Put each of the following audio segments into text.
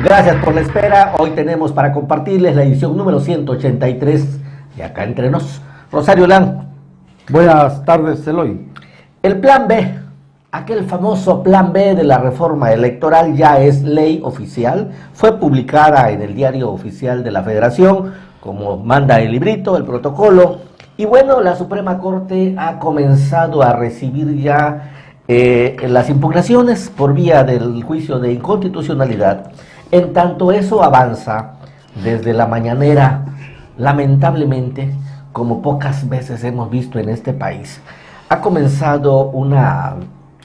Gracias por la espera. Hoy tenemos para compartirles la edición número 183 de Acá Entre Nos. Rosario Lang. Buenas tardes, Eloy. El Plan B, aquel famoso Plan B de la reforma electoral, ya es ley oficial. Fue publicada en el Diario Oficial de la Federación, como manda el librito, el protocolo. Y bueno, la Suprema Corte ha comenzado a recibir ya las impugnaciones por vía del juicio de inconstitucionalidad. En tanto eso avanza, desde la mañanera, lamentablemente, como pocas veces hemos visto en este país, ha comenzado una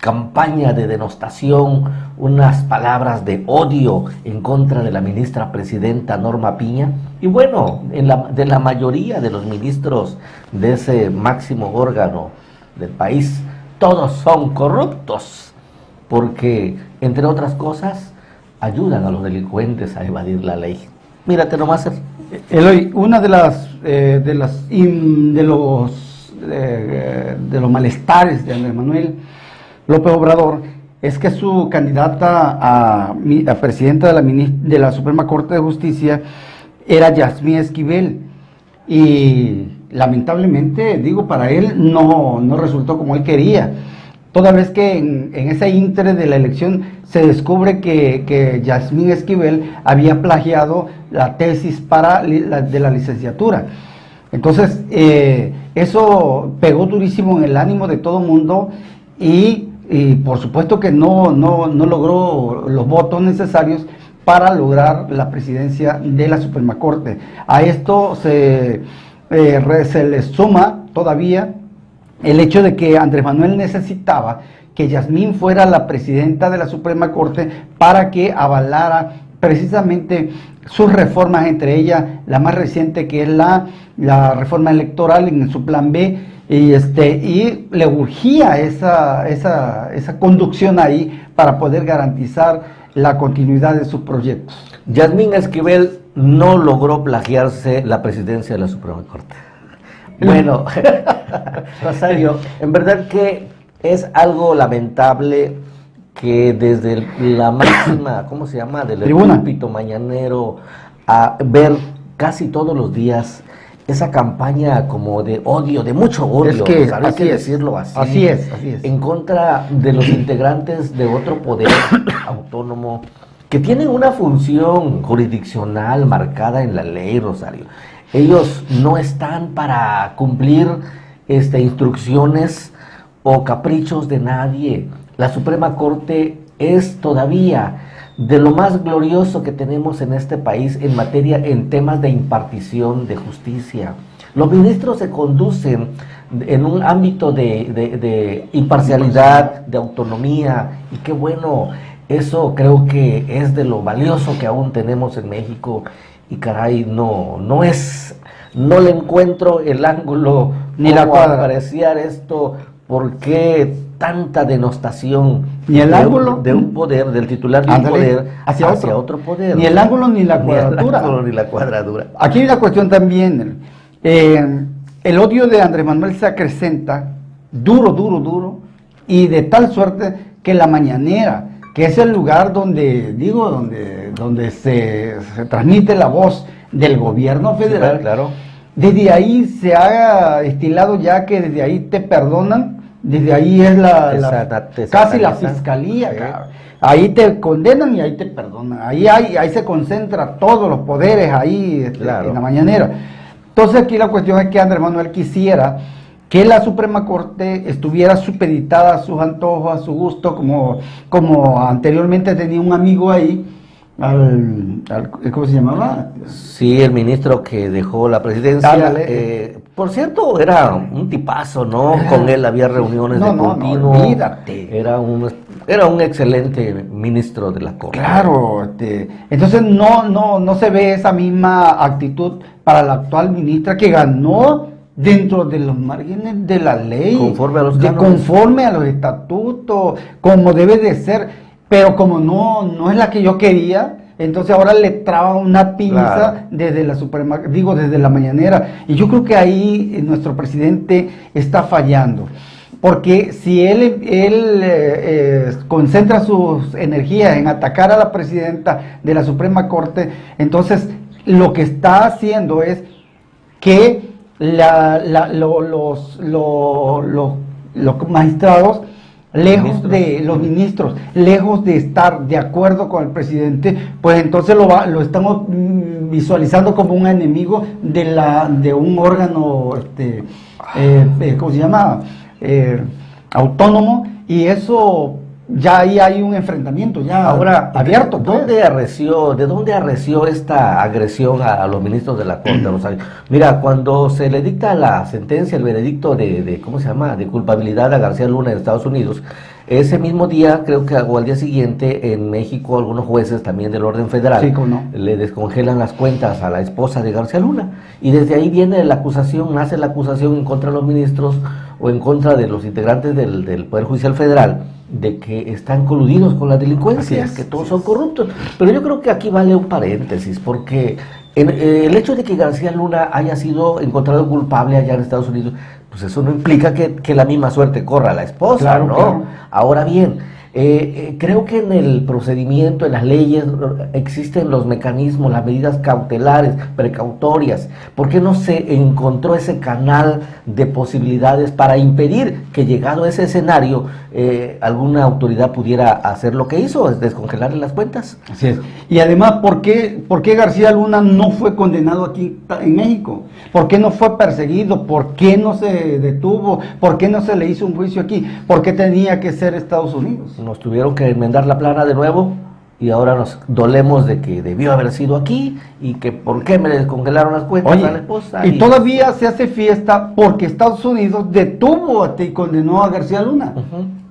campaña de denostación, unas palabras de odio en contra de la ministra presidenta Norma Piña, y bueno, de la mayoría de los ministros de ese máximo órgano del país. Todos son corruptos, porque, entre otras cosas, ayudan a los delincuentes a evadir la ley. Mírate nomás. Eloy, una de los malestares de Andrés Manuel López Obrador es que su candidata a presidenta de la Suprema Corte de Justicia era Yasmín Esquivel, y lamentablemente, digo, para él no resultó como él quería, toda vez que en ese íntere de la elección se descubre que Yasmín Esquivel había plagiado la tesis de la licenciatura. Entonces, eso pegó durísimo en el ánimo de todo el mundo, y por supuesto que no logró los votos necesarios para lograr la presidencia de la Suprema Corte. A esto se le suma todavía el hecho de que Andrés Manuel necesitaba que Yasmín fuera la presidenta de la Suprema Corte para que avalara precisamente sus reformas, entre ellas la más reciente, que es la reforma electoral en su Plan B, y le urgía esa conducción ahí para poder garantizar la continuidad de sus proyectos. Yasmín Esquivel no logró plagiarse la presidencia de la Suprema Corte. Bueno, Rosario, en verdad que es algo lamentable que desde la máxima, ¿cómo se llama?, del púlpito mañanero, a ver casi todos los días esa campaña como de odio, de mucho odio, es que, hay que decirlo así. Así es. En contra de los integrantes de otro poder autónomo que tienen una función jurisdiccional marcada en la ley, Rosario. Ellos no están para cumplir instrucciones o caprichos de nadie. La Suprema Corte es todavía de lo más glorioso que tenemos en este país en temas de impartición de justicia. Los ministros se conducen en un ámbito de imparcialidad, de autonomía, y qué bueno, eso creo que es de lo valioso que aún tenemos en México. Y caray, no le encuentro el ángulo ni la cuadra. Apreciar esto, ¿por qué tanta denostación? Ni el ángulo de un poder, del titular de un poder hacia otro poder. Ni el ángulo ni la cuadratura. Aquí hay una cuestión también. El odio de Andrés Manuel se acrecenta duro, y de tal suerte que la mañanera, que es el lugar donde se transmite la voz del gobierno federal, sí, claro. Desde ahí se ha estilado ya que desde ahí te perdonan, desde ahí es casi la fiscalía, sí. Ahí te condenan y ahí te perdonan, ahí se concentra todos los poderes ahí claro. En la mañanera. Entonces aquí la cuestión es que Andrés Manuel quisiera que la Suprema Corte estuviera supeditada a sus antojos, a su gusto, como anteriormente tenía un amigo ahí, ¿cómo se llamaba? Sí, el ministro que dejó la presidencia. Por cierto, era un tipazo, ¿no? Con él había reuniones de continuo. No, olvídate. Era un excelente ministro de la Corte. Claro, entonces no se ve esa misma actitud para la actual ministra, que ganó dentro de los márgenes de la ley, conforme a los estatutos, como debe de ser, pero como no es la que yo quería, entonces ahora le traba una pinza, claro, desde la Suprema, desde la mañanera, y yo creo que ahí nuestro presidente está fallando. porque si él concentra sus energías en atacar a la presidenta de la Suprema Corte, entonces lo que está haciendo es que los magistrados, los ministros, lejos de estar de acuerdo con el presidente, pues entonces lo estamos visualizando como un enemigo de un órgano, ¿cómo se llama? Autónomo, y eso ya ahí hay un enfrentamiento ya ahora abierto. ¿De dónde arreció esta agresión a los ministros de la Corte, Rosario? Mira, cuando se le dicta la sentencia, el veredicto ¿cómo se llama?, de culpabilidad a García Luna en Estados Unidos, ese mismo día, creo que o al día siguiente, en México, algunos jueces también del orden federal le descongelan las cuentas a la esposa de García Luna, y desde ahí viene la acusación, nace la acusación en contra de los ministros o en contra de los integrantes del Poder Judicial Federal, de que están coludidos con la delincuencia, que todos son corruptos. Pero yo creo que aquí vale un paréntesis, porque el hecho de que García Luna haya sido encontrado culpable allá en Estados Unidos, pues eso no implica que la misma suerte corra a la esposa, claro, ¿no? Claro. Ahora bien, creo que en el procedimiento, en las leyes, existen los mecanismos, las medidas cautelares, precautorias. ¿Por qué no se encontró ese canal de posibilidades para impedir que, llegado a ese escenario, alguna autoridad pudiera hacer lo que hizo, es descongelarle las cuentas? Así es. Y además, ¿por qué García Luna no fue condenado aquí en México? ¿Por qué no fue perseguido? ¿Por qué no se detuvo? ¿Por qué no se le hizo un juicio aquí? ¿Por qué tenía que ser Estados Unidos? Nos tuvieron que enmendar la plana de nuevo y ahora nos dolemos de que debió haber sido aquí y que por qué me descongelaron las cuentas a la esposa. Y todavía se hace fiesta porque Estados Unidos detuvo y condenó a García Luna.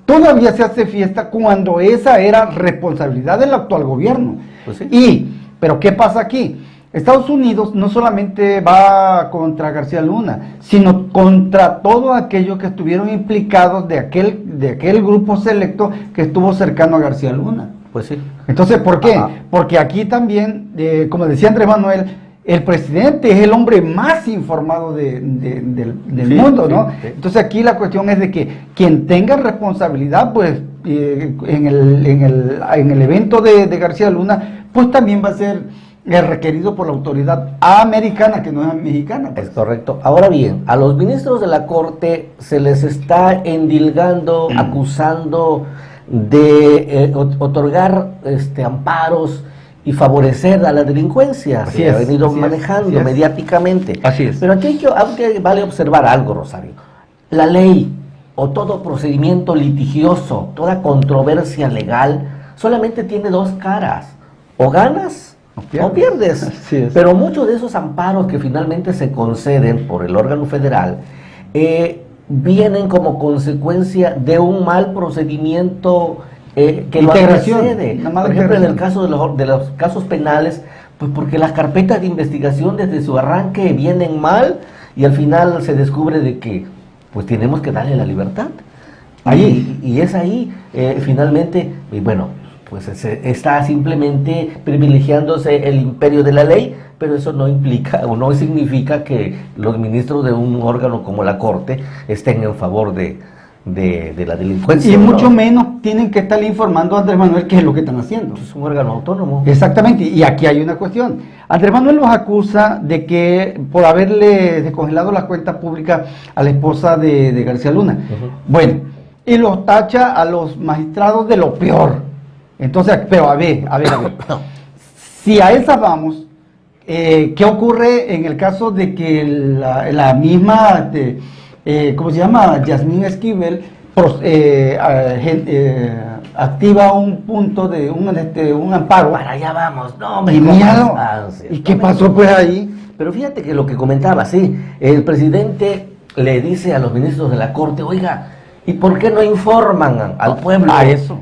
Todavía se hace fiesta cuando esa era responsabilidad del actual gobierno. Pues sí. Pero ¿qué pasa aquí? Estados Unidos no solamente va contra García Luna, sino contra todos aquellos que estuvieron implicados de aquel grupo selecto que estuvo cercano a García Luna. Pues sí. Entonces, ¿por qué? Porque aquí también, como decía Andrés Manuel, el presidente es el hombre más informado del mundo, ¿no? Sí. Entonces aquí la cuestión es de que quien tenga responsabilidad, pues, en el evento de García Luna, pues también va a ser requerido por la autoridad americana, que no es mexicana. Pues. Es correcto. Ahora bien, a los ministros de la Corte se les está endilgando, acusando de otorgar amparos y favorecer a la delincuencia. Se ha venido manejando mediáticamente. Así es. Pero aquí vale observar algo, Rosario. La ley o todo procedimiento litigioso, toda controversia legal, solamente tiene dos caras. O ganas o pierdes. Pero muchos de esos amparos que finalmente se conceden por el órgano federal vienen como consecuencia de un mal procedimiento que lo antecede. Por ejemplo, en el caso de los casos penales, pues porque las carpetas de investigación desde su arranque vienen mal y al final se descubre de que pues tenemos que darle la libertad. Y es ahí finalmente, y bueno, pues está simplemente privilegiándose el imperio de la ley, pero eso no implica o no significa que los ministros de un órgano como la Corte estén en favor de la delincuencia. Y mucho menos tienen que estar informando a Andrés Manuel qué es lo que están haciendo. Es un órgano autónomo. Exactamente, y aquí hay una cuestión. Andrés Manuel los acusa de que por haberle descongelado las cuentas públicas a la esposa de García Luna. Bueno, y los tacha a los magistrados de lo peor. Entonces, pero a ver. Si a esas vamos, ¿qué ocurre en el caso de que la misma, ¿cómo se llama? Yasmín Esquivel activa un punto de un amparo? Para allá vamos, no me ¿Y qué pasó pues ahí? Pero fíjate que lo que comentaba, sí, el presidente le dice a los ministros de la Corte, oiga, ¿y por qué no informan al pueblo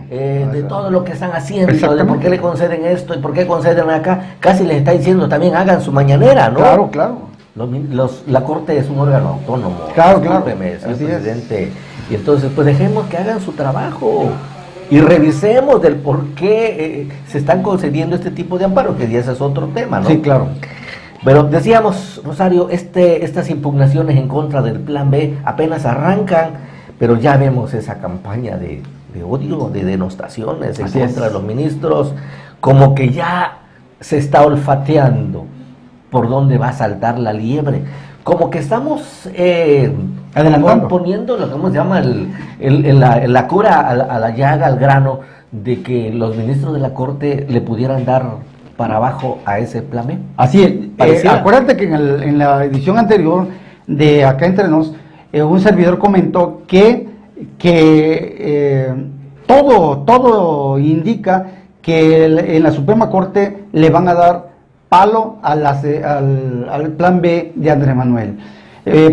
de todo lo que están haciendo, de por qué le conceden esto y por qué conceden acá? Casi les está diciendo también hagan su mañanera, ¿no? Claro. La Corte es un órgano autónomo. Claro. Señor presidente. Y entonces, pues dejemos que hagan su trabajo y revisemos del por qué se están concediendo este tipo de amparo, que ya ese es otro tema, ¿no? Sí, claro. Pero decíamos, Rosario, estas impugnaciones en contra del Plan B apenas arrancan. pero ya vemos esa campaña de odio, de denostaciones en contra de los ministros, como que ya se está olfateando por dónde va a saltar la liebre, como que estamos poniendo lo que se llama la cura a la llaga, al grano, de que los ministros de la Corte le pudieran dar para abajo a ese plan B. Así es. Acuérdate que en la edición anterior de Acá Entre Nos, un servidor comentó que todo indica que en la Suprema Corte le van a dar palo al plan B de Andrés Manuel.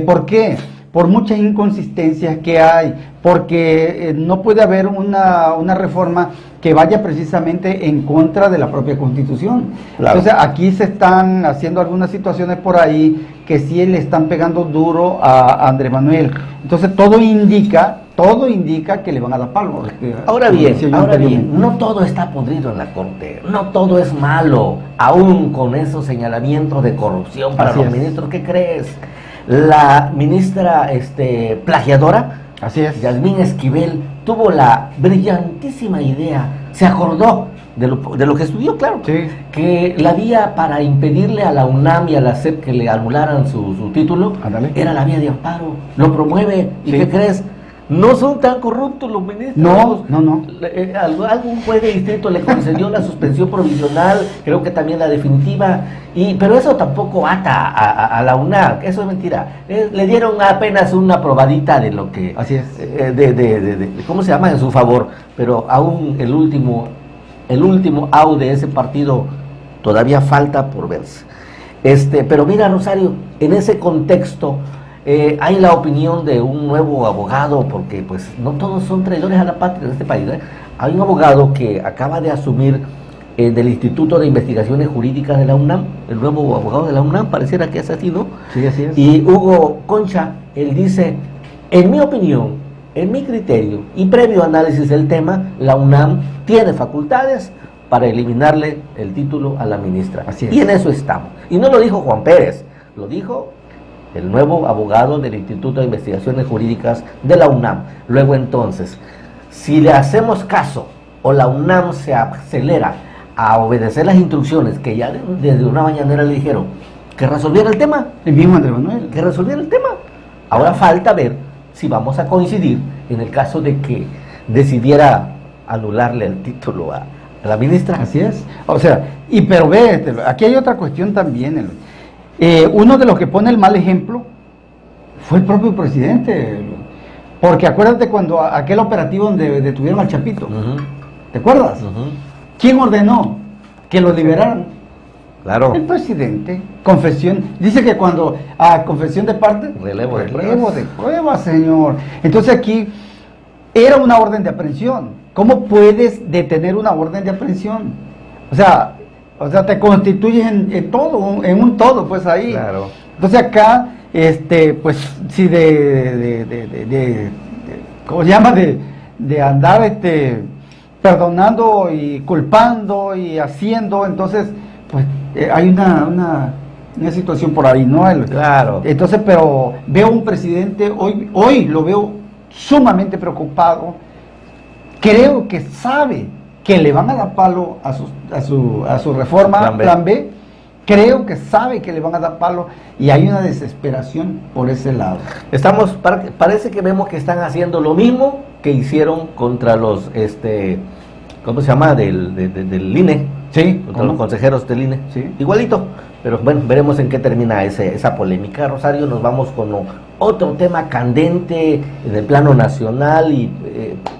¿Por qué? Por muchas inconsistencias que hay, porque no puede haber una reforma que vaya precisamente en contra de la propia Constitución. Claro. Entonces aquí se están haciendo algunas situaciones por ahí que sí le están pegando duro a Andrés Manuel. Entonces todo indica que le van a dar palo. Ahora bien, no todo está podrido en la Corte, no todo es malo, aún con esos señalamientos de corrupción para los ministros. ¿Qué crees? La ministra plagiadora, así es, Yasmín Esquivel, tuvo la brillantísima idea, se acordó de lo que estudió, claro, sí, que la vía para impedirle a la UNAM y a la SEP que le anularan su título, era la vía de amparo, lo promueve, ¿y qué crees? No son tan corruptos los ministros. No. Algún juez de distrito le concedió la suspensión provisional, creo que también la definitiva, pero eso tampoco ata a la UNAM, eso es mentira. Le dieron apenas una probadita de lo que... Así es. ¿Cómo se llama? En su favor, pero aún el último out de ese partido todavía falta por verse. Pero mira, Rosario, en ese contexto... hay la opinión de un nuevo abogado, porque pues no todos son traidores a la patria en este país. Hay un abogado que acaba de asumir del Instituto de Investigaciones Jurídicas de la UNAM, el nuevo abogado de la UNAM, pareciera que es así, ¿no? Sí, así es. Y Hugo Concha, él dice, en mi opinión, en mi criterio y previo análisis del tema, la UNAM tiene facultades para eliminarle el título a la ministra. Así es. Y en eso estamos. Y no lo dijo Juan Pérez, lo dijo el nuevo abogado del Instituto de Investigaciones Jurídicas de la UNAM. Luego entonces, si le hacemos caso o la UNAM se acelera a obedecer las instrucciones que ya desde una mañanera le dijeron que resolviera el tema, el mismo Andrés Manuel, que resolviera el tema. Ahora falta ver si vamos a coincidir en el caso de que decidiera anularle el título a la ministra. Así es. O sea, pero ve, aquí hay otra cuestión también. Uno de los que pone el mal ejemplo fue el propio presidente, porque acuérdate cuando aquel operativo donde detuvieron al Chapito, ¿te acuerdas? ¿Quién ordenó que lo liberaran? Claro. El presidente. Confesión, dice que cuando confesión de parte, relevo de pruebas, señor. Entonces aquí era una orden de aprehensión. ¿Cómo puedes detener una orden de aprehensión? O sea, te constituyes en todo, en un todo, pues ahí. Claro. Entonces acá, pues, si ¿cómo se llama? De andar, perdonando y culpando y haciendo, entonces, pues, hay una situación por ahí, ¿no? Claro. Entonces, pero veo un presidente, hoy lo veo sumamente preocupado, creo que sabe que le van a dar palo a su reforma, plan B. Creo que sabe que le van a dar palo y hay una desesperación por ese lado. Parece que vemos que están haciendo lo mismo que hicieron contra los, ¿cómo se llama? Del INE. Sí. Contra los consejeros del INE. Sí. Igualito. Pero bueno, veremos en qué termina esa polémica. Rosario, nos vamos con otro tema candente en el plano nacional y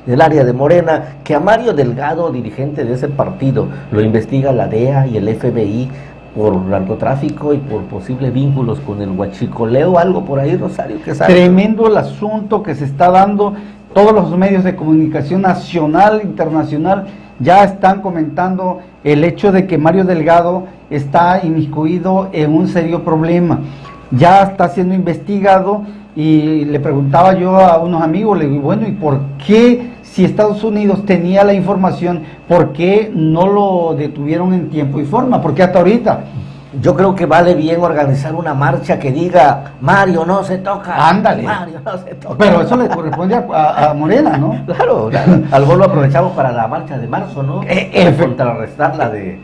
en el área de Morena, que a Mario Delgado, dirigente de ese partido, lo investiga la DEA y el FBI por narcotráfico y por posibles vínculos con el huachicoleo, algo por ahí, Rosario, que sabe. Tremendo el asunto que se está dando, todos los medios de comunicación nacional, internacional, ya están comentando el hecho de que Mario Delgado está inmiscuido en un serio problema, ya está siendo investigado. Y le preguntaba yo a unos amigos, le digo, bueno, ¿y por qué, si Estados Unidos tenía la información, por qué no lo detuvieron en tiempo y forma? Porque hasta ahorita, yo creo que vale bien organizar una marcha que diga, Mario no se toca. Ándale. Mario no se toca. Pero eso le corresponde a Morena, ¿no? Claro, al lo aprovechamos para la marcha de marzo, ¿no? Contrarrestar la de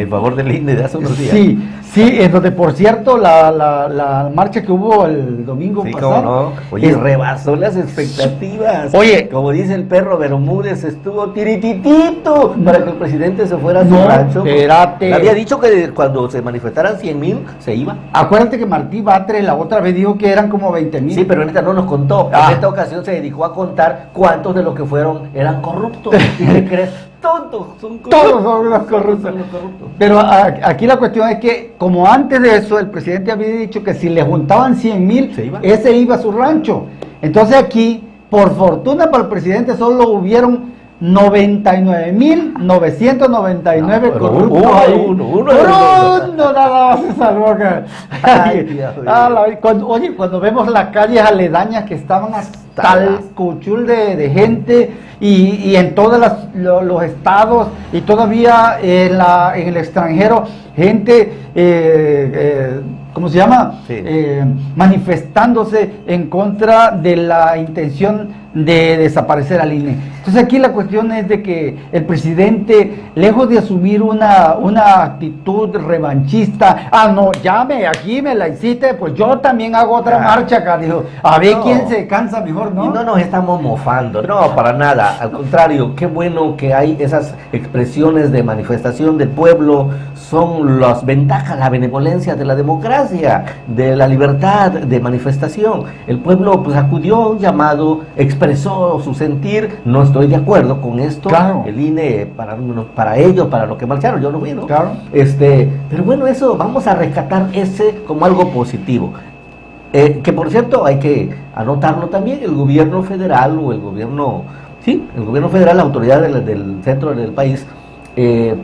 en favor del INE de hace unos días. Sí, sí, en donde por cierto la marcha que hubo el domingo pasado. No. Oye, rebasó las expectativas. Oye, como dice el perro Bermúdez, estuvo tirititito para que el presidente se fuera a su rancho. Espérate. Le había dicho que cuando se manifestaran 100,000 se iba. Acuérdate que Martí Batres la otra vez dijo que eran como 20,000. Sí, pero en esta no nos contó. En esta ocasión se dedicó a contar cuántos de los que fueron eran corruptos. ¿Y qué crees? Todos son corruptos. Todos son los corruptos. Pero aquí la cuestión es que, como antes de eso, el presidente había dicho que si le juntaban 100,000, ese iba a su rancho. Entonces aquí, por fortuna para el presidente, solo hubieron 99,999 corruptos. Uno nada más se salvó. Cuando vemos las calles aledañas que estaban hasta el cuchul de gente y en todos los estados y todavía en el extranjero, gente, ¿cómo se llama? Sí. Manifestándose en contra de la intención de desaparecer al INE. Entonces aquí la cuestión es de que el presidente, lejos de asumir una actitud revanchista, no, aquí me la hiciste, pues yo también hago otra marcha acá, dijo, a ver quién se cansa mejor, ¿no? Y no nos estamos mofando, no, para nada, al contrario, qué bueno que hay esas expresiones de manifestación del pueblo, son las ventajas, la benevolencia de la democracia, de la libertad de manifestación. El pueblo pues acudió a un llamado, expresó su sentir, no estoy de acuerdo con esto, claro. El INE para ellos, para lo que marcharon, yo no fui, ¿no? Claro. Pero bueno, eso, vamos a rescatar ese como algo positivo. Que por cierto, hay que anotarlo también, el gobierno federal o el gobierno federal, la autoridad del centro del país,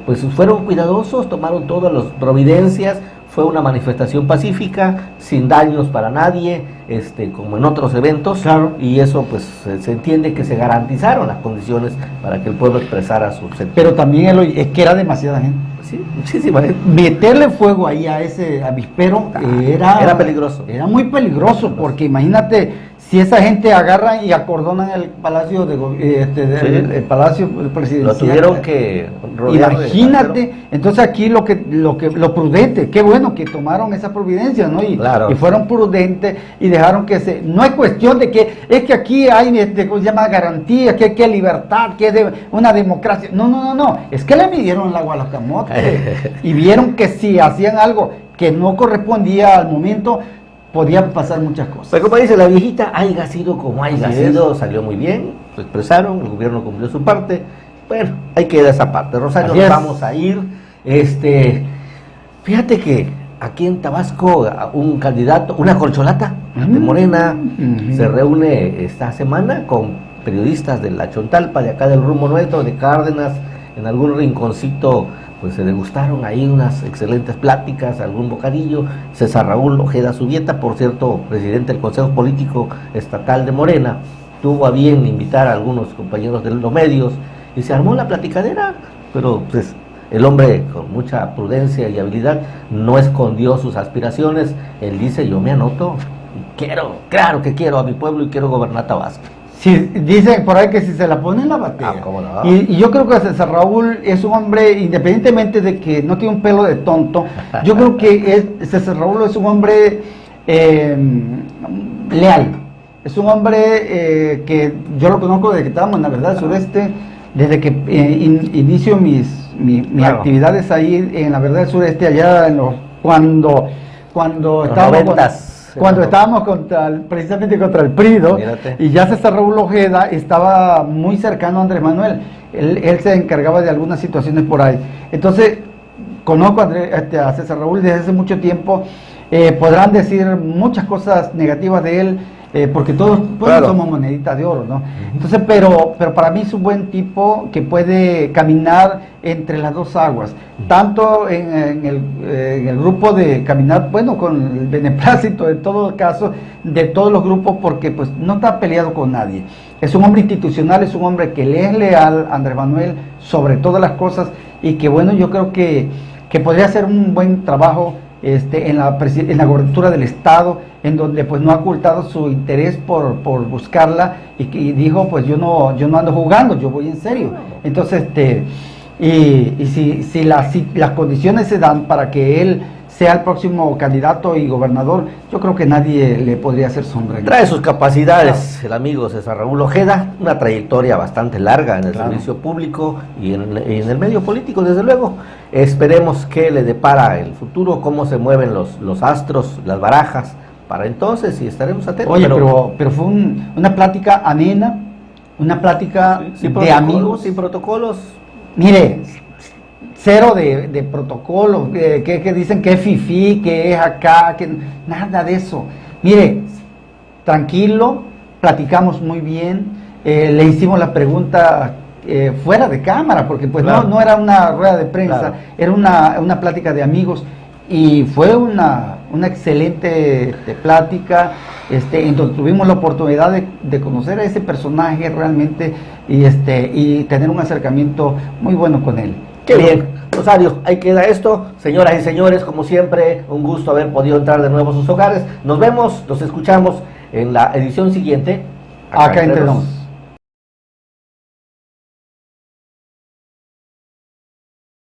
pues fueron cuidadosos, tomaron todas las providencias, fue una manifestación pacífica, sin daños para nadie, como en otros eventos, claro. Y eso pues se entiende que se garantizaron las condiciones para que el pueblo expresara su sentir. Pero también es que era demasiada gente. Sí, muchísima gente. Meterle fuego ahí a ese avispero era peligroso. Era muy peligroso, porque imagínate si esa gente agarra y acordonan el palacio el palacio presidencial. Lo tuvieron que rodear. Imagínate, entonces aquí lo prudente, qué bueno que tomaron esa providencia, ¿no? Y fueron prudentes y dejaron que no es cuestión de que es que aquí hay ¿cómo se llama? Garantía, que hay libertad, que es una democracia. No, es que le midieron el agua a los camotes y vieron que si hacían algo que no correspondía al momento, podían pasar muchas cosas. Pero como dice la viejita, haya sido como haya sido, salió muy bien, lo expresaron, el gobierno cumplió su parte. Bueno, ahí queda esa parte. Rosario, nos vamos a ir. Fíjate que aquí en Tabasco un candidato, una corcholata de Morena, se reúne esta semana con periodistas de la Chontalpa, de acá del rumbo nuestro, de Cárdenas, en algún rinconcito. Pues se degustaron ahí unas excelentes pláticas, algún bocadillo. César Raúl Ojeda Subieta, por cierto, presidente del Consejo Político Estatal de Morena, tuvo a bien invitar a algunos compañeros de los medios y se armó la platicadera, pero pues el hombre con mucha prudencia y habilidad no escondió sus aspiraciones. Él dice, yo me anoto, claro que quiero a mi pueblo y quiero gobernar Tabasco. Sí, dicen por ahí que si se la pone en la batea. ¿Cómo no? Y yo creo que César Raúl es un hombre, independientemente de que no tiene un pelo de tonto, yo creo que César Raúl es un hombre leal. Es un hombre que yo lo conozco desde que estábamos en la Verdad del Sureste, desde que inicio mis actividades ahí en la Verdad del Sureste, allá cuando estábamos precisamente contra el PRI, y ya César Raúl Ojeda estaba muy cercano a Andrés Manuel. Él se encargaba de algunas situaciones por ahí. Entonces, conozco a César Raúl desde hace mucho tiempo. Podrán decir muchas cosas negativas de él, porque todos somos moneditas de oro, ¿no? Entonces, pero para mí es un buen tipo que puede caminar entre las dos aguas, tanto en el grupo de caminar, bueno, con el beneplácito en todo caso, de todos los grupos, porque pues no está peleado con nadie. Es un hombre institucional, es un hombre que le es leal a Andrés Manuel sobre todas las cosas, y que bueno, yo creo que que podría hacer un buen trabajo en la gobernatura del estado, en donde pues no ha ocultado su interés por buscarla y dijo, pues yo no ando jugando, yo voy en serio. Entonces, si las condiciones se dan para que él sea el próximo candidato y gobernador, yo creo que nadie le podría hacer sombra. Trae sus capacidades el amigo César Raúl Ojeda, una trayectoria bastante larga en el servicio público y en el medio político, desde luego. Esperemos que le depara el futuro, cómo se mueven los astros, las barajas, para entonces, y estaremos atentos. Oye, pero fue una plática amena, una plática de amigos. Sin protocolos. Mire, cero de protocolo, que dicen que es fifí, que es acá, que nada de eso. Mire, tranquilo, platicamos muy bien, le hicimos la pregunta fuera de cámara, porque pues claro, no era una rueda de prensa, claro, era una plática de amigos, y fue una excelente plática, en donde tuvimos la oportunidad de conocer a ese personaje realmente, y tener un acercamiento muy bueno con él. Qué bien, Rosario, ahí queda esto. Señoras y señores, como siempre, un gusto haber podido entrar de nuevo a sus hogares. Nos vemos, nos escuchamos en la edición siguiente. Acá entre nos.